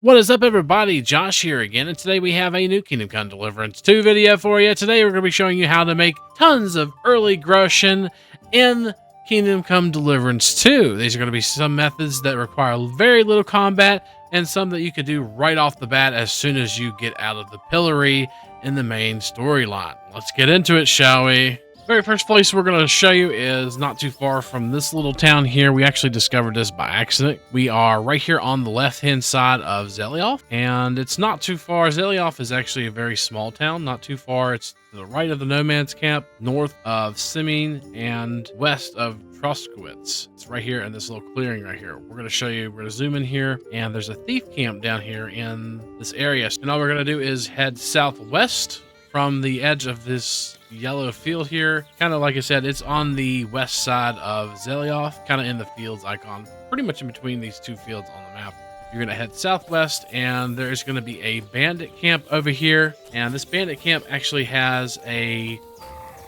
What is up, everybody? Josh here again, and today we have a new Kingdom Come Deliverance 2 video for you. Today we're going to be showing you how to make tons of early Groschen in Kingdom Come Deliverance 2. These are going to be some methods that require very little combat, and some that you could do right off the bat as soon as you get out of the pillory in the main storyline. Let's get into it, shall we? Very first place we're going to show you is not too far from this little town here. We actually discovered this by accident. We are right here on the left-hand side of Zelioff, and it's not too far. Zelioff is actually a very small town, not too far. It's to the right of the Nomad's Camp, north of Simming, and west of Troskowitz. It's right here in this little clearing right here. We're going to show you, we're going to zoom in here, and there's a thief camp down here in this area. And all we're going to do is head southwest from the edge of this yellow field here. Kind of like I said, it's on the west side of Zelioff, kind of in the fields icon, pretty much in between these two fields on the map. You're going to head southwest, and there's going to be a bandit camp over here. And this bandit camp actually has a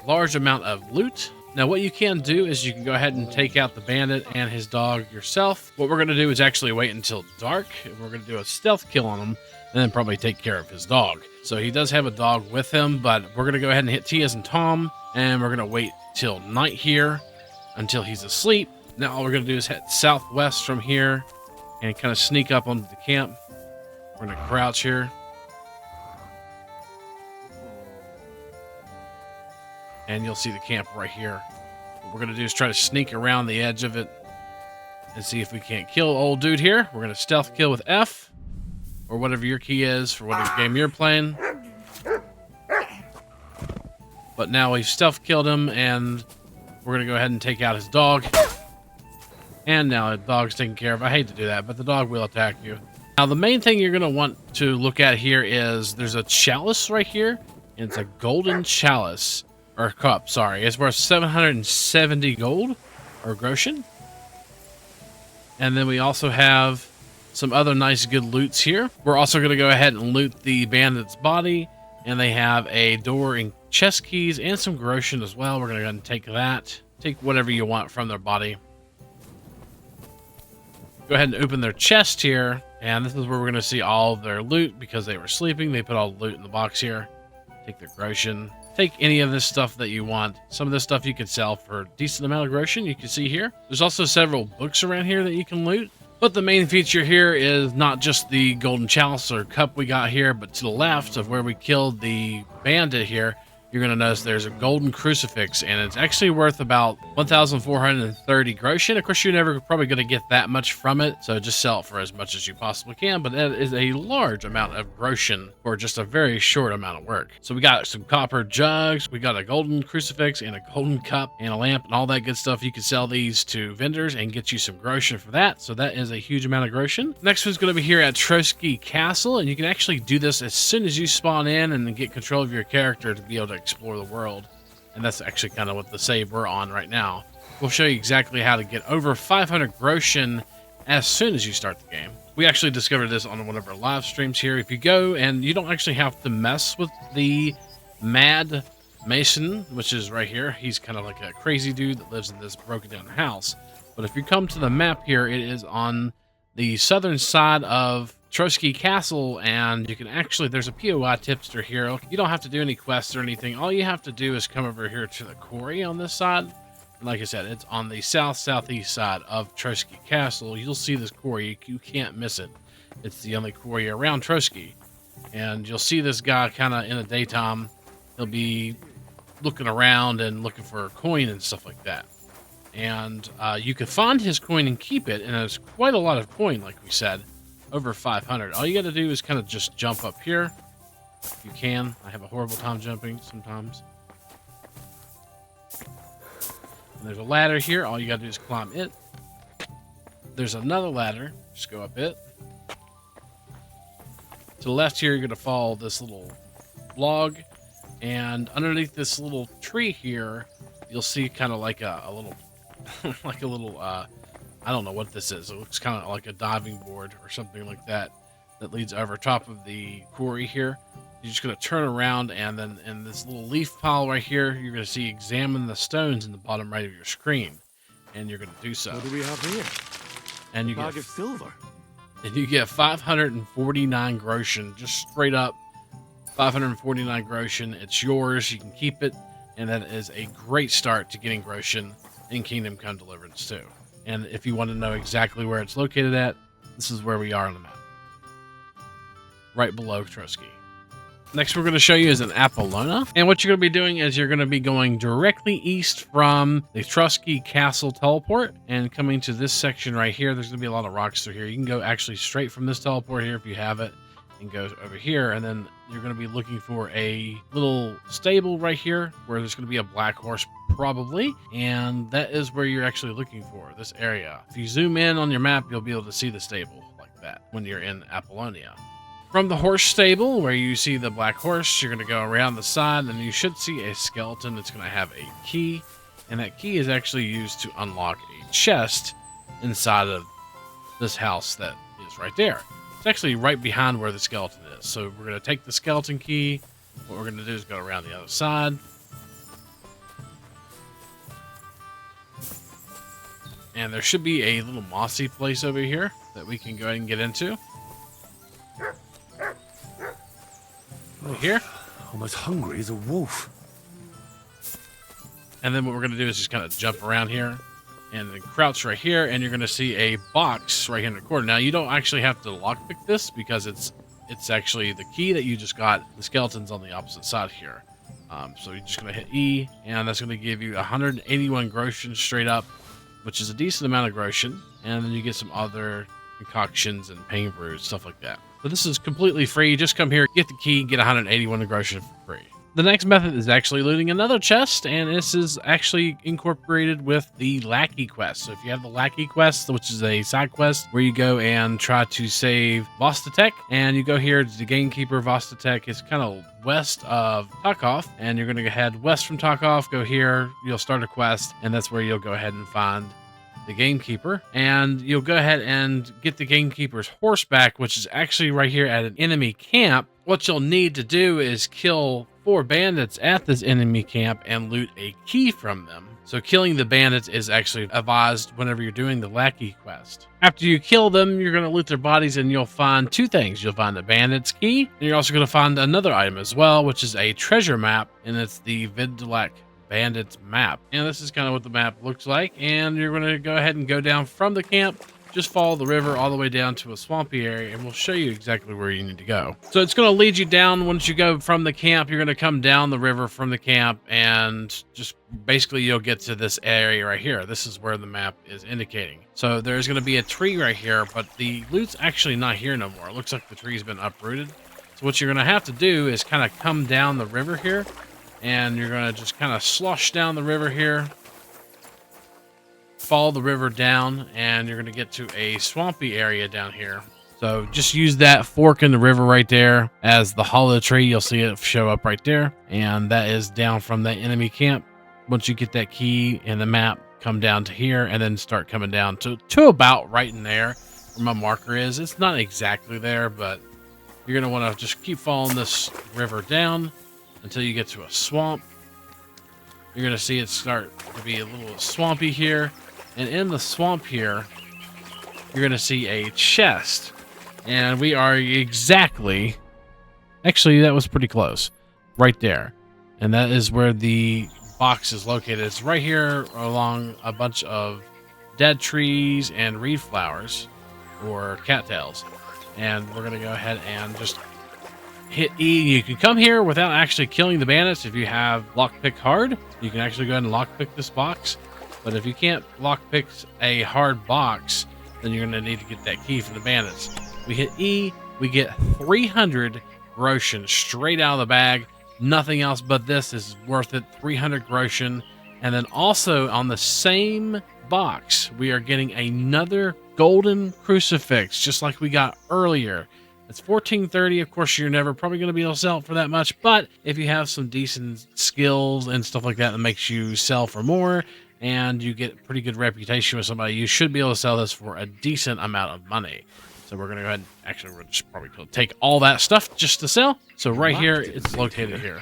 large amount of loot. Now, what you can do is you can go ahead and take out the bandit and his dog yourself. What we're going to do is actually wait until dark, and we're going to do a stealth kill on him, and then probably take care of his dog. So he does have a dog with him, but we're going to go ahead and hit T as in Tom, and we're going to wait till night here until he's asleep. Now all we're going to do is head southwest from here and kind of sneak up onto the camp. We're going to crouch here. And you'll see the camp right here. What we're going to do is try to sneak around the edge of it and see if we can't kill old dude here. We're going to stealth kill with F, or whatever your key is for whatever game you're playing. But now we've stealth killed him, and we're going to go ahead and take out his dog. And now the dog's taken care of. I hate to do that, but the dog will attack you. Now, the main thing you're going to want to look at here is there's a chalice right here. And it's a golden chalice. Or cup, sorry. It's worth 770 gold, or Groschen. And then we also have some other nice good loots here. We're also going to go ahead and loot the bandit's body, and they have a door and chest keys and some Groschen as well. We're going to go ahead and take that. Take whatever you want from their body. Go ahead and open their chest here, and this is where we're going to see all of their loot because they were sleeping. They put all the loot in the box here. Take their Groschen. Take any of this stuff that you want. Some of this stuff you can sell for a decent amount of Groschen, you can see here. There's also several books around here that you can loot. But the main feature here is not just the golden chalice or cup we got here, but to the left of where we killed the bandit here, you're going to notice there's a golden crucifix, and it's actually worth about 1,430 Groschen. Of course, you're never probably going to get that much from it, so just sell it for as much as you possibly can, but that is a large amount of Groschen for just a very short amount of work. So we got some copper jugs, we got a golden crucifix and a golden cup and a lamp and all that good stuff. You can sell these to vendors and get you some Groschen for that, so that is a huge amount of Groschen. Next one's going to be here at Troski Castle, and you can actually do this as soon as you spawn in and then get control of your character to be able to explore the world. And that's actually kind of what the save we're on right now. We'll show you exactly how to get over 500 Groschen as soon as you start the game. We actually discovered this on one of our live streams here. If you go, and you don't actually have to mess with the Mad Mason, which is right here. He's kind of like a crazy dude that lives in this broken down house. But if you come to the map here, it is on the southern side of Troski Castle, and you can actually, there's a POI tipster here. You don't have to do any quests or anything. All you have to do is come over here to the quarry on this side. And like I said, it's on the southeast side of Troski Castle. You'll see this quarry. You can't miss it. It's the only quarry around Troski. And you'll see this guy kind of in the daytime. He'll be looking around and looking for a coin and stuff like that. And you can find his coin and keep it. And there's quite a lot of coin, like we said. Over 500. All you got to do is kind of just jump up here. If you can. I have a horrible time jumping sometimes. And there's a ladder here. All you got to do is climb it. There's another ladder. Just go up it. To the left here, you're going to follow this little log. And underneath this little tree here, you'll see kind of like a little, like a little, I don't know what this is. It looks kind of like a diving board or something like that that leads over top of the quarry here. You're just going to turn around, and then in this little leaf pile right here, you're going to see examine the stones in the bottom right of your screen. And you're going to do so. What do we have here? And you Bag get of silver. and you get 549 Groschen, just straight up 549 Groschen. It's yours. You can keep it, and that is a great start to getting Groschen in Kingdom Come Deliverance 2. And if you want to know exactly where it's located at, this is where we are on the map, right below Trotsky. Next, we're going to show you is an Apollona. And what you're going to be doing is you're going to be going directly east from the Trotsky Castle teleport and coming to this section right here. There's going to be a lot of rocks through here. You can go actually straight from this teleport here if you have it and go over here. And then you're going to be looking for a little stable right here where there's going to be a black horse probably. And that is where you're actually looking for, this area. If you zoom in on your map, you'll be able to see the stable like that when you're in Apollonia. From the horse stable, where you see the black horse, you're going to go around the side, and you should see a skeleton that's going to have a key, and that key is actually used to unlock a chest inside of this house that is right there. It's actually right behind where the skeleton is. So we're going to take the skeleton key. What we're going to do is go around the other side. And there should be a little mossy place over here that we can go ahead and get into. Right here. I'm as hungry as a wolf. And then what we're going to do is just kind of jump around here and then crouch right here, and you're going to see a box right here in the corner. Now, you don't actually have to lockpick this because it's actually the key that you just got. The skeleton's on the opposite side here. So you're just going to hit E, and that's going to give you 181 Groschen straight up, which is a decent amount of Groschen. And then you get some other concoctions and pain brews, stuff like that. So this is completely free. Just come here, get the key, get 181 Groschen for free. The next method is actually looting another chest, and this is actually incorporated with the Lackey quest. So if you have the Lackey quest, which is a side quest where you go and try to save Vostatek, and you go here to the Gamekeeper. Vostatek is kind of west of Tarkov, and you're going to head west from Tarkov, go here, you'll start a quest, and that's where you'll go ahead and find the Gamekeeper, and you'll go ahead and get the Gamekeeper's horse back, which is actually right here at an enemy camp. What you'll need to do is kill 4 bandits at this enemy camp and loot a key from them. So killing the bandits is actually advised whenever you're doing the Lackey quest. After you kill them, you're going to loot their bodies, and you'll find 2 things. You'll find the bandit's key, and you're also going to find another item as well, which is a treasure map, and it's the Vidalek Bandits map. And this is kind of what the map looks like, and you're going to go ahead and go down from the camp, just follow the river all the way down to a swampy area, and we'll show you exactly where you need to go. So it's going to lead you down. Once you go from the camp, you're going to come down the river from the camp, and just basically you'll get to this area right here. This is where the map is indicating. So there's going to be a tree right here, but the loot's actually not here no more. It looks like the tree's been uprooted. So what you're going to have to do is kind of come down the river here, and you're going to just kind of slosh down the river here, follow the river down, and you're going to get to a swampy area down here. So just use that fork in the river right there as the hollow tree. You'll see it show up right there, and that is down from the enemy camp. Once you get that key in the map, come down to here, and then start coming down to about right in there where my marker is. It's not exactly there, but you're going to want to just keep following this river down until you get to a swamp. You're going to see it start to be a little swampy here. And in the swamp here, you're going to see a chest. And we are exactly... Actually, that was pretty close. Right there. And that is where the box is located. It's right here along a bunch of dead trees and reed flowers, or cattails. And we're going to go ahead and just hit E. You can come here without actually killing the bandits. If you have lockpick hard, you can actually go ahead and lockpick this box. But if you can't lockpick a hard box, then you're going to need to get that key from the bandits. We hit E, we get 300 Groschen straight out of the bag. Nothing else but this is worth it. 300 Groschen. And then also on the same box, we are getting another golden crucifix, just like we got earlier. It's $14.30. Of course, you're never probably going to be able to sell it for that much, but if you have some decent skills and stuff like that that makes you sell for more, and you get pretty good reputation with somebody, you should be able to sell this for a decent amount of money. So we're going to go ahead and actually, we're just probably going to take all that stuff just to sell. So right here, it's located here.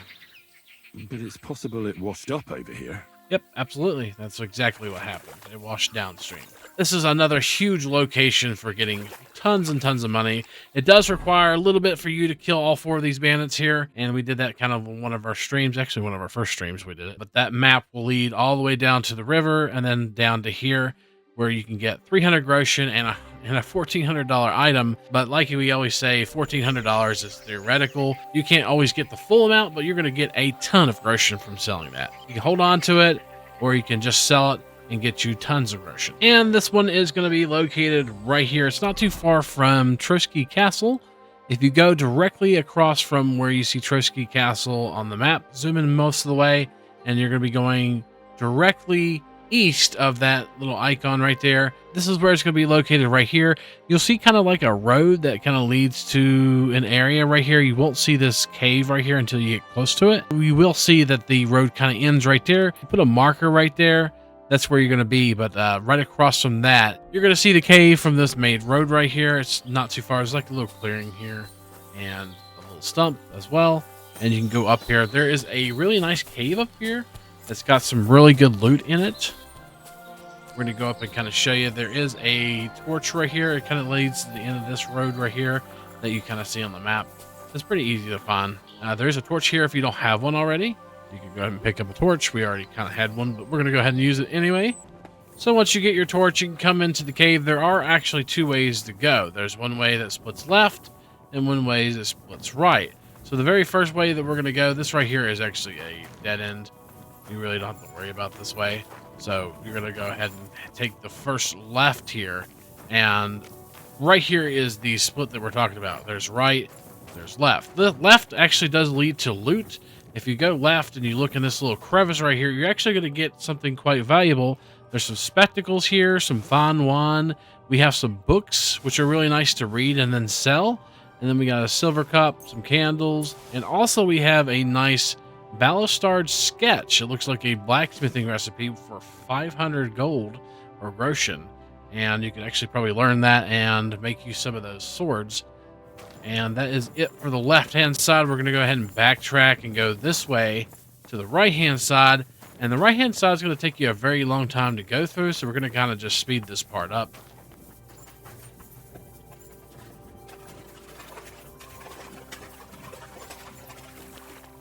But it's possible it washed up over here. Yep, absolutely. That's exactly what happened. It washed downstream. This is another huge location for getting tons and tons of money. It does require a little bit for you to kill all 4 of these bandits here, and we did that kind of on one of our streams, actually one of our first streams we did it. But that map will lead all the way down to the river and then down to here, where you can get 300 Groschen and a $1,400 item. But like we always say, $1,400 is theoretical. You can't always get the full amount, but you're going to get a ton of Groschen from selling that. You can hold on to it, or you can just sell it and get you tons of Groschen. And this one is going to be located right here. It's not too far from Trotsky Castle. If you go directly across from where you see Trotsky Castle on the map, zoom in most of the way, and you're going to be going directly east of that little icon right there. This is where it's going to be located right here. You'll see kind of like a road that kind of leads to an area right here. You won't see this cave right here until you get close to it. You will see that the road kind of ends right there. You put a marker right there. That's where you're going to be, but right across from that, you're going to see the cave from this main road right here. It's not too far. There's like a little clearing here and a little stump as well, and you can go up here. There is a really nice cave up here that's got some really good loot in it. We're going to go up and kind of show you. There is a torch right here. It kind of leads to the end of this road right here that you kind of see on the map. It's pretty easy to find. There is a torch here if you don't have one already. You can go ahead and pick up a torch. We already kind of had one, but we're going to go ahead and use it anyway. So once you get your torch, you can come into the cave. There are actually 2 ways to go. There's one way that splits left and one way that splits right. So the very first way that we're going to go, this right here is actually a dead end. You really don't have to worry about this way. So you're going to go ahead and take the first left here. And right here is the split that we're talking about. There's right, there's left. The left actually does lead to loot. If you go left and you look in this little crevice right here, you're actually going to get something quite valuable. There's some spectacles here, some Fan Wan. We have some books, which are really nice to read and then sell. And then we got a silver cup, some candles, and also we have a nice Balustard sketch. It looks like a blacksmithing recipe for 500 gold or Groschen. And you can actually probably learn that and make you some of those swords. And that is it for the left-hand side. We're going to go ahead and backtrack and go this way to the right-hand side. And the right-hand side is going to take you a very long time to go through, so we're going to kind of just speed this part up.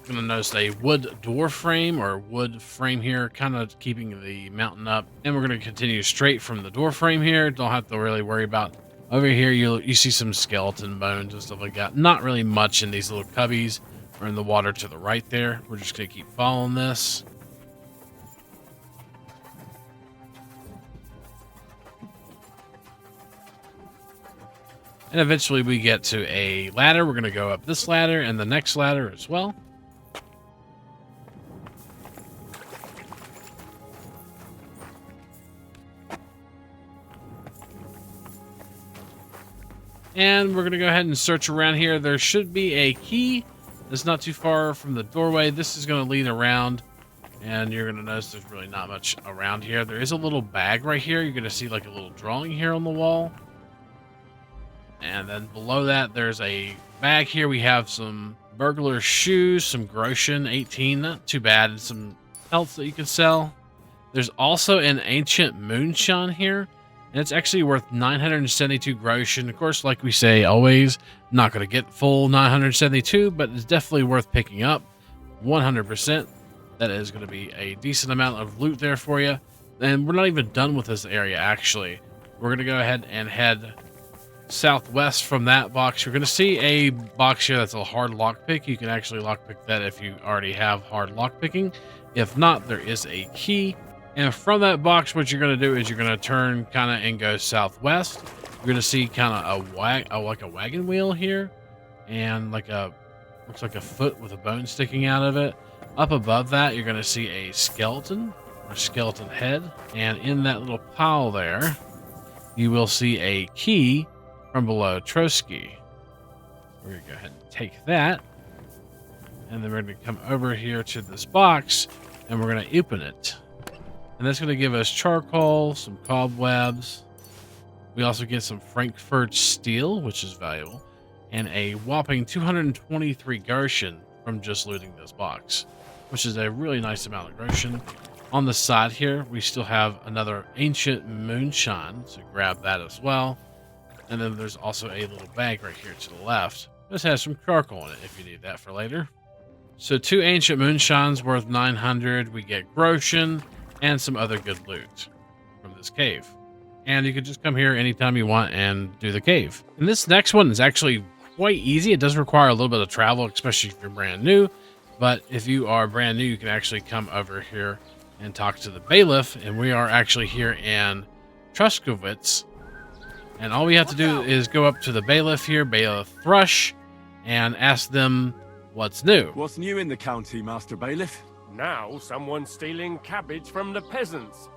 You're going to notice a wood door frame or wood frame here, kind of keeping the mountain up. And we're going to continue straight from the door frame here. Don't have to really worry about. Over here, you see some skeleton bones and stuff like that. Not really much in these little cubbies or in the water to the right there. We're just going to keep following this. And eventually we get to a ladder. We're going to go up this ladder and the next ladder as well. And we're going to go ahead and search around here. There should be a key that's not too far from the doorway. This is going to lead around, and you're going to notice there's really not much around here. There is a little bag right here. You're going to see like a little drawing here on the wall. And then below that, there's a bag here. We have some burglar shoes, some Groschen, 18, not too bad, and some pelts that you can sell. There's also an ancient moonshine here. And it's actually worth 972 Groschen. Of course, like we say always, not going to get full 972, but it's definitely worth picking up. 100%. That is going to be a decent amount of loot there for you. And we're not even done with this area, actually. We're going to go ahead and head southwest from that box. You're going to see a box here that's a hard lockpick. You can actually lockpick that if you already have hard lockpicking. If not, there is a key. And from that box, what you're going to do is you're going to turn kind of and go southwest. You're going to see kind of like a wagon wheel here, and looks like a foot with a bone sticking out of it. Up above that, you're going to see a skeleton or skeleton head, and in that little pile there, you will see a key from below Trotsky. We're going to go ahead and take that, and then we're going to come over here to this box, and we're going to open it. And that's going to give us charcoal, some cobwebs. We also get some Frankfurt steel, which is valuable, and a whopping 223 Groschen from just looting this box, which is a really nice amount of Groschen. On the side here, we still have another ancient moonshine, so grab that as well. And then there's also a little bag right here to the left. This has some charcoal in it if you need that for later. So 2 ancient moonshines worth 900. We get Groschen and some other good loot from this cave. And you can just come here anytime you want and do the cave. And this next one is actually quite easy. It does require a little bit of travel, especially if you're brand new. But if you are brand new, you can actually come over here and talk to the bailiff. And we are actually here in Truskowitz. And all we have to do is go up to the bailiff here, Bailiff Thrush, and ask them what's new. What's new in the county, Master Bailiff? Now someone's stealing cabbage from the peasants.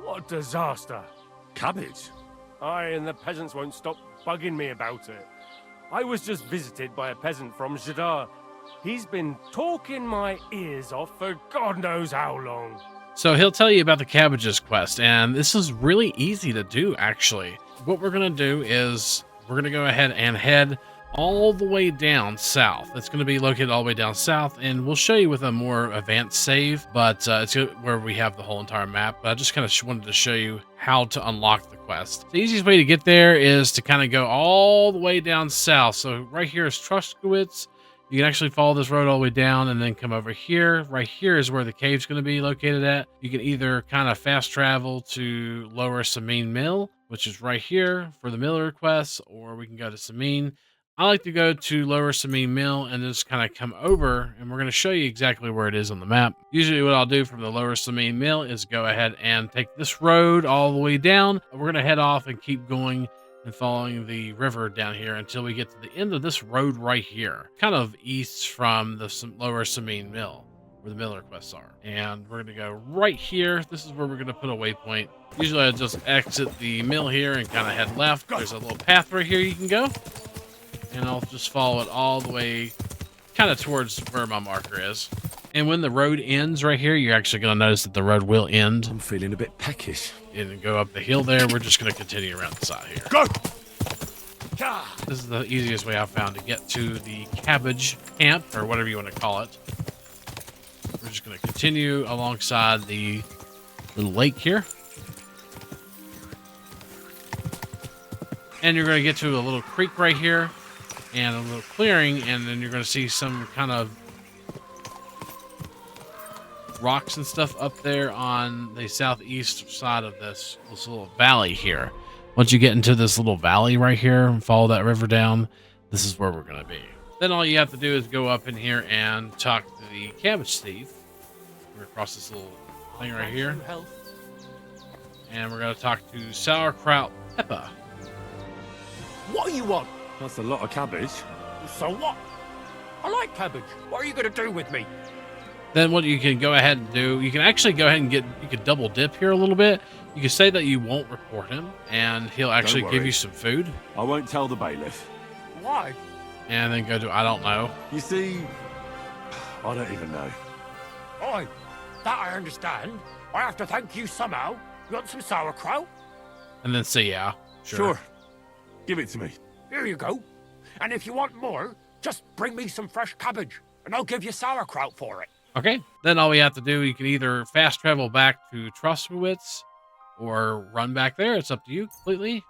What a disaster. Cabbage? Aye, and the peasants won't stop bugging me about it. I was just visited by a peasant from Jadar. He's been talking my ears off for God knows how long. So he'll tell you about the cabbages quest, and this is really easy to do, actually. What we're going to do is we're going to go ahead and head all the way down south. It's going to be located all the way down south, and we'll show you with a more advanced save, but it's where we have the whole entire map. But I just kind of wanted to show you how to unlock the quest. The easiest way to get there is to kind of go all the way down south. So right here is Truskowitz. You can actually follow this road all the way down and then come over here. Right here is where the cave's going to be located at. You can either kind of fast travel to Lower Samine Mill, which is right here for the mill requests, or we can go to Samine. I like to go to Lower Samine Mill and just kind of come over, and we're going to show you exactly where it is on the map. Usually what I'll do from the Lower Samine Mill is go ahead and take this road all the way down. We're going to head off and keep going and following the river down here until we get to the end of this road right here, kind of east from the Lower Samine Mill, where the mill requests are. And we're going to go right here. This is where we're going to put a waypoint. Usually I just exit the mill here and kind of head left. There's a little path right here you can go. And I'll just follow it all the way kind of towards where my marker is. And when the road ends right here, you're actually going to notice that the road will end. I'm feeling a bit peckish. And go up the hill there. We're just going to continue around the side here. Go! This is the easiest way I've found to get to the cabbage camp, or whatever you want to call it. We're just going to continue alongside the little lake here. And you're going to get to a little creek right here and a little clearing, and then you're going to see some kind of rocks and stuff up there on the southeast side of this little valley here. Once you get into this little valley right here and follow that river down, this is where we're going to be. Then all you have to do is go up in here and talk to the cabbage thief. We're across this little thing right here. And we're going to talk to Sauerkraut Peppa. What do you want? That's a lot of cabbage. So what? I like cabbage. What are you going to do with me? Then what you can go ahead and do, you can actually go ahead and you can double dip here a little bit. You can say that you won't report him, and he'll actually give you some food. I won't tell the bailiff. Why? And then go to, I don't know. You see, I don't even know. Aye, that I understand. I have to thank you somehow. You want some sauerkraut? And then say, yeah, sure. Give it to me. Here you go. And if you want more, just bring me some fresh cabbage, and I'll give you sauerkraut for it. Okay. Then all we have to do, you can either fast travel back to Truskowitz or run back there. It's up to you completely.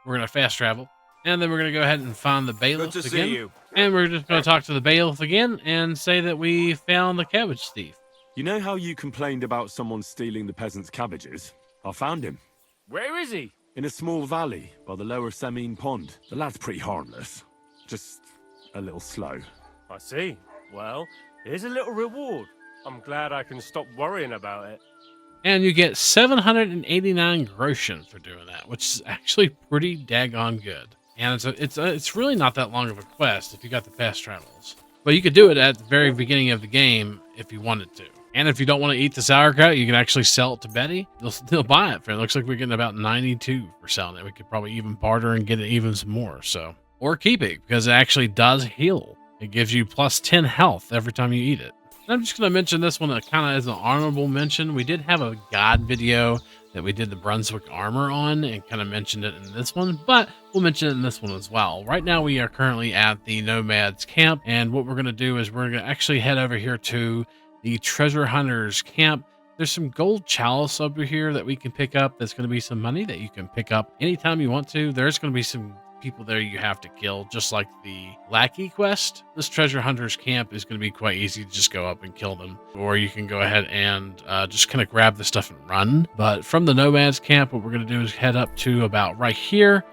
We're going to fast travel. And then we're going to go ahead and find the bailiff again. See you. And we're just going to talk to the bailiff again and say that we found the cabbage thief. You know how you complained about someone stealing the peasants' cabbages? I found him. Where is he? In a small valley by the Lower Samine Pond. The lad's pretty harmless. Just a little slow. I see. Well, here's a little reward. I'm glad I can stop worrying about it. And you get 789 Groschen for doing that, which is actually pretty daggone good. And it's really not that long of a quest if you got the fast travels. But you could do it at the very beginning of the game if you wanted to. And if you don't want to eat the sauerkraut, you can actually sell it to Betty. They'll buy it for it. It looks like we're getting about 92 for selling it. We could probably even barter and get it even some more. So, or keep it because it actually does heal. It gives you plus 10 health every time you eat it. And I'm just going to mention this one kind of as an honorable mention. We did have a guide video that we did the Brunswick armor on and kind of mentioned it in this one, but we'll mention it in this one as well. Right now we are currently at the Nomads camp, and what we're going to do is we're going to actually head over here to the treasure hunters camp. There's some gold chalice over here that we can pick up. That's going to be some money that you can pick up anytime you want to. There's going to be some people there you have to kill, just like the lackey quest. This treasure hunters camp is going to be quite easy to just go up and kill them, or you can go ahead and just kind of grab the stuff and run. But from the nomads camp, what we're going to do is head up to about right here,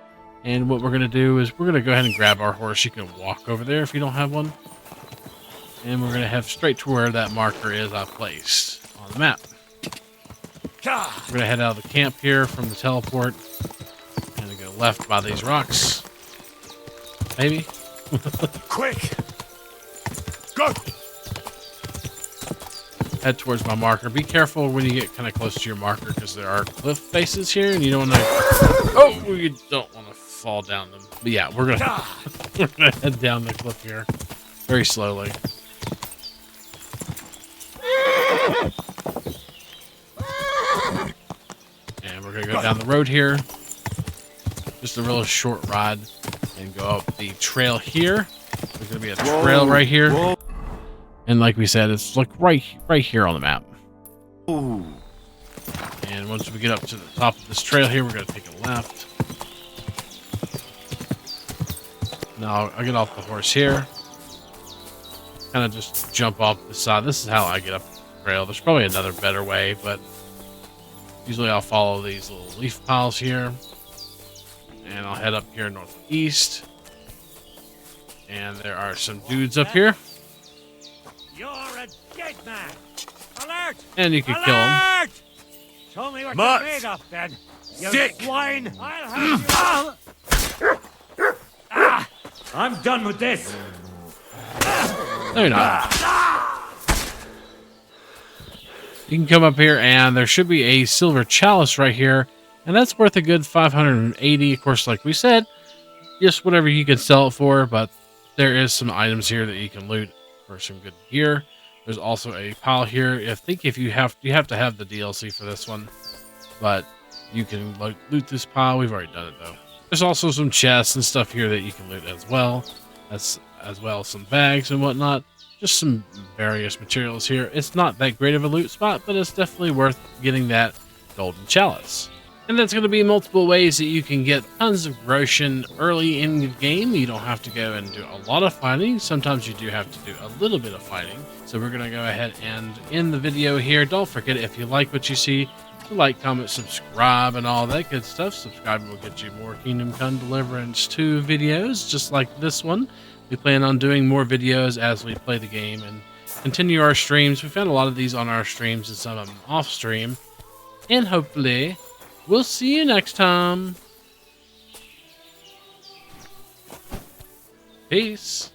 and what we're going to do is we're going to go ahead and grab our horse. You can walk over there if you don't have one, and we're going to head straight to where that marker is I placed on the map. We're going to head out of the camp here from the teleport and go left by these rocks. Maybe. Quick! Go! Head towards my marker. Be careful when you get kind of close to your marker because there are cliff faces here and you don't want to... Oh, you don't want to fall down them. But yeah, we're going to head down the cliff here very slowly. And we're going to go down the road here. Just a real short ride. And go up the trail here. There's going to be a trail right here. Whoa. And like we said, it's like right here on the map. Ooh. And once we get up to the top of this trail here, we're going to take a left. Now, I'll get off the horse here. Kind of just jump off the side. This is how I get up the trail. There's probably another better way, but usually I'll follow these little leaf piles here. And I'll head up here northeast. And there are some dudes up here. You're a dead man. Alert! And you can kill them. Show me what Mutts! you're made of, then. You Stick! swine! I'll have you. I'm done with this. No, you're not. You can come up here, and there should be a silver chalice right here. And that's worth a good 580. Of course, like we said, just whatever you can sell it for. But there is some items here that you can loot for some good gear. There's also a pile here. I think if you have to have the DLC for this one, but you can loot this pile. We've already done it though. There's also some chests and stuff here that you can loot as well. That's as well as some bags and whatnot. Just some various materials here. It's not that great of a loot spot, but it's definitely worth getting that golden chalice. And that's going to be multiple ways that you can get tons of Groschen early in the game. You don't have to go and do a lot of fighting. Sometimes you do have to do a little bit of fighting. So we're going to go ahead and end the video here. Don't forget, if you like what you see, to like, comment, subscribe, and all that good stuff. Subscribing will get you more Kingdom Come Deliverance 2 videos, just like this one. We plan on doing more videos as we play the game and continue our streams. We found a lot of these on our streams and some of them off stream. And hopefully... we'll see you next time. Peace.